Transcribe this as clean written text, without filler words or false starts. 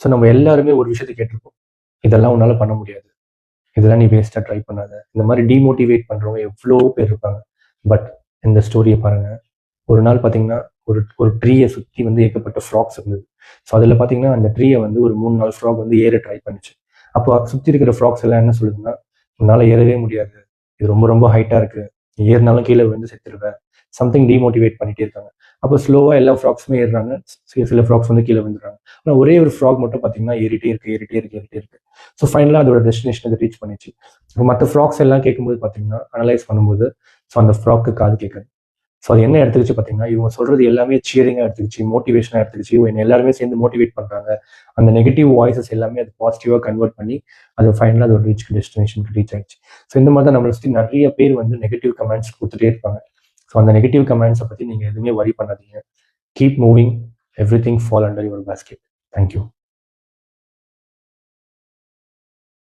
So நம்ம எல்லாருமே ஒரு விஷயத்தை கேட்டிருப்போம், இதெல்லாம் உன்னால பண்ண முடியாது, இதெல்லாம் நீ வேஸ்ட்டாக ட்ரை பண்ணாத. இந்த மாதிரி டிமோட்டிவேட் பண்ணுறவங்க எவ்வளோ பேர் இருப்பாங்க. பட் இந்த ஸ்டோரியை பாருங்க. ஒரு நாள் பார்த்தீங்கன்னா ஒரு ஒரு ட்ரீயை சுற்றி வந்து ஏகப்பட்ட ஃப்ராக்ஸ் இருந்தது. ஸோ அதில் பார்த்தீங்கன்னா அந்த ட்ரீயை வந்து ஒரு 3-4 ஃப்ராக் வந்து ஏற ட்ரை பண்ணிச்சு. அப்போ சுற்றி இருக்கிற ஃப்ராக்ஸ் எல்லாம் என்ன சொல்லுதுன்னா, உன்னால் ஏறவே முடியாது, இது ரொம்ப ரொம்ப ஹைட்டாக இருக்குது, ஏறினாலும் கீழே விழுந்து செத்துருவேன், சம்திங் டிமோட்டிவேட் பண்ணிகிட்டே இருக்காங்க. அப்போ ஸ்லோவாக எல்லா ஃப்ராக்ஸுமே ஏறுறாங்க, சில ஃப்ராக்ஸ் வந்து கீழே விழுந்துடுறாங்க. ஆனால் ஒரே ஒரு ஃப்ராக் மட்டும் பார்த்தீங்கன்னா ஏறிட்டே இருக்கு ஏறிட்டே இருக்கு ஏறிட்டே இருக்கு. ஸோ ஃபைனலாக அதோட டெஸ்டினேஷனுக்கு ரீச் பண்ணிச்சு. இப்போ மற்ற ஃப்ராக்ஸ் எல்லாம் கேட்கும்போது பார்த்தீங்கன்னா அனலைஸ் பண்ணும்போது, ஸோ அந்த ஃப்ராக்கு காது கேட்குது. ஸோ அது என்ன எடுத்துக்கிச்சு பார்த்தீங்கன்னா, இவங்க சொல்றது எல்லாமே சியரிங்காக எடுத்துக்கிச்சு, மோட்டிவேஷனாக எடுத்துக்கிச்சு, இவங்க எல்லாருமே சேர்ந்து மோட்டிவேட் பண்ணுறாங்க. அந்த நெகட்டிவ் வாய்ஸஸ் எல்லாமே அது பாசிட்டிவாக கன்வெர்ட் பண்ணி அது ஃபைனலாக அது ஒரு டெஸ்டினேஷனுக்கு ரீச் ஆயிடுச்சு. ஸோ இந்த மாதிரி தான் நம்மளை சுற்றி நிறைய பேர் வந்து நெகட்டிவ் கமெண்ட்ஸ் கொடுத்துட்டே இருப்பாங்க. ஸோ அந்த நெகட்டிவ் கமெண்ட்ஸை பற்றி நீங்கள் எதுவுமே வரி பண்ணாதீங்க. Keep moving, every thing fall under your basket. Thank you.